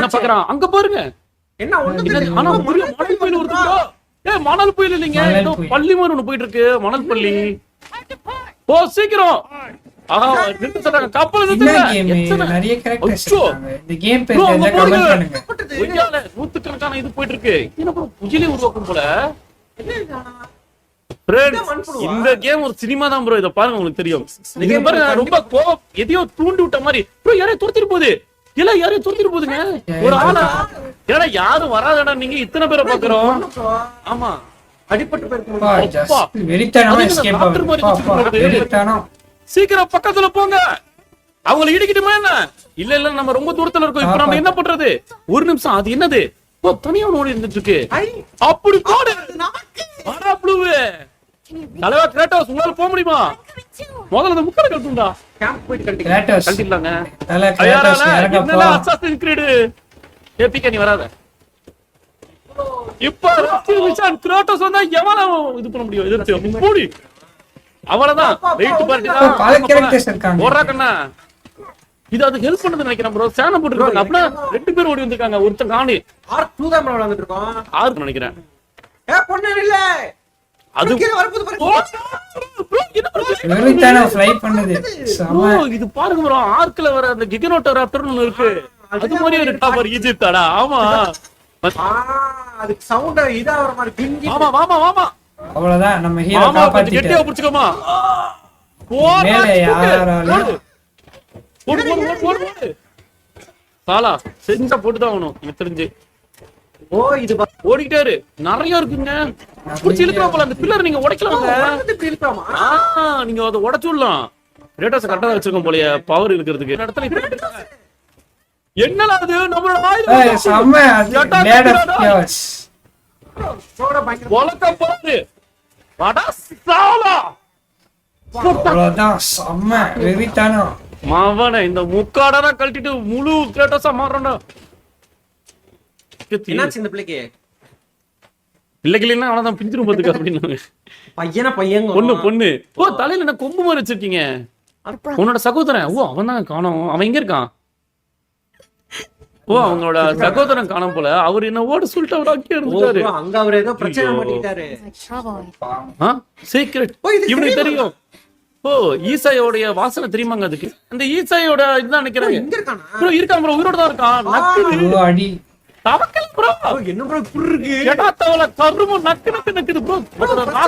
என்ன பாக்குறான் அங்க பாருங்க. என்ன ஒண்ணு ஆனா மணல் புயல் வருதுடா. மணல் புயல் இல்லைங்க, ஏதோ பள்ளி மாதிரி ஒண்ணு போயிட்டு இருக்கு. மணல் பள்ளி. போ சீக்கிரம். நிறுத்த சொல்றாங்க. கப்பல் நிறுத்துங்க. நிறைய கேரக்டர்ஸ் இருக்காங்க இந்த கேம் பேர்ல கமெண்ட் பண்ணுங்க. நூத்துக்கணக்கான இது போயிட்டு இருக்கு. என்ன ப்ரோ புஜிலே உருவாக்கும் போல. இந்த கேம் ஒரு சினிமா தான் ப்ரோ. இத பாருங்க உங்களுக்கு தெரியும். நீங்க பாருங்க ரொம்ப கோவம் எதையோ தூண்டி விட்ட மாதிரி. ப்ரோ யாரையும் துரத்திட்டு போகுது. இல்ல யாரையும் துரத்திட்டு போகுதுங்க. ஒரு ஆளா ஏன்னா யாரும் வராதடா. நீங்க இத்தனை பேரை பாக்குறோம். ஆமா அடிபட்டு போயிருக்கு. வெறித்தனமா எஸ்கேப் ஆகுது. சீக்கிரம் பக்கத்துல போங்க. அவங்களை இடிக்கிட்டுமா என்ன? இல்ல இல்ல நம்ம ரொம்ப தூரத்துல இருக்கோம். இப்ப நம்ம என்ன பண்றது? ஒரு நிமிஷம். அது என்னது? தனியா ஓடி இருந்துட்டு இருக்கு. அப்படி போடு. தலைவா கிரேட்டோஸ் உங்களால போக முடியுமா? முதல்ல அந்த முக்கரை கட்டுண்டா. கேம்ப் போயிட்டு கட்டிடலாங்க. என்னடா அசாசின் கிரீட் ஏபிகே நீ வராத. இப்ப விஷான் கிரேட்டோஸ் வந்தா எவன இது பண்ண முடியும்? எதிர்த்து போடி. அவ்வளவுதான். வெயிட் பாருங்க. பல கேரக்டர்ஸ் இருக்காங்க. ஓடுறா கண்ணா. இது அது ஹெல்ப் பண்ணது நினைக்கிறேன் ப்ரோ. சேன போட்டுருக்காங்க. அப்படியே ரெண்டு பேர் ஓடி வந்திருக்காங்க. ஒருத்தன் காணி. R2 தான் ப்ரோ வந்துட்டு இருக்கோம். ஆறு நினைக்கிறேன். பொண்ணு இல்ல. அது கீழ வரப்போது பாருங்க. வெறித்தனம் ஃப்ளை பண்ணுது. ப்ரோ இது பாருங்க ப்ரோ. ஆர்க்ல வர அந்த கிகனோட்டோராப்டர்னு ஒன்னு இருக்கு. அது மாதிரியே இருக்கா பாரு. ஈஜிப்டாடா. ஆமா. அதுக்கு சவுண்ட் இதா வர மாதிரி கிங்கி. ஆமா ஆமா ஆமா. அவ்வளவுதான் நம்ம ஹீரோ காப்பாத்திட்டாரு. கெட்டியா புடிச்சுக்கமா. மேலே யாரால ஓடு. சாலா செஞ்சா போட்டுதான் ஆகணும். எனக்கு தெரிஞ்சு. இது ஓடிக்கிட்டாரு. நிறைய இருக்குங்க. புடிச்சு இழுக்கலாம் போல. அந்த பில்லர் நீங்க உடைக்கலாங்க. நீங்க அதை உடைச்சுடலாம். ரேட்டோஸ் கரெக்டா வச்சிருக்கோம் போலயே பவர் இருக்கிறதுக்கு. இடத்துல என்னடா அது? நம்மளோட ஆயுதம் செம்ம. லேட் ஆஃப் கியாஸ் சோட பயங்கர வலக்க பாரு. வாடா சாலா. அவ்வளவுதான். செம்ம வெறித்தனம். மாவன இந்த முக்காடா கழட்டிட்டு முழு கிரேட்டோஸா மாறறடா. என்னாச்சு இந்த பிள்ளைக்கு? பிள்ளைகளா அவனதான் பிஞ்சிரும் பாத்துக்க அப்படினாங்க. பையங்க பொண்ணு. தலையில என்ன கொம்பு மாதிரி வச்சிருக்கீங்க? உன்னோட சகோதரன். அவன் தான் காணோம். அவன் எங்க இருக்கான்? அவங்களோட சகோதரன் காணோம் போல. அவர் என்ன ஓட சொல்லிட்டு அவர் அங்கே இருந்தாரு. அங்க அவர் ஏதோ பிரச்சனை மாட்டிட்டாரு. சீக்ரெட் இவனுக்கு தெரியும். ஈசாயோட வாசனை தெரியுமாங்க அதுக்கு? அந்த ஈசாயோட இதுதான் நினைக்கிறேன். இங்க இருக்கானா? ப்ரோ இருக்கான் ப்ரோ. உயிரோட தான் இருக்கான். நக்குது. அடி தவக்கல் ப்ரோ. என்ன ப்ரோ இப்படி இருக்கு? எடா தவள கரும நக்கு நக்குது ப்ரோ.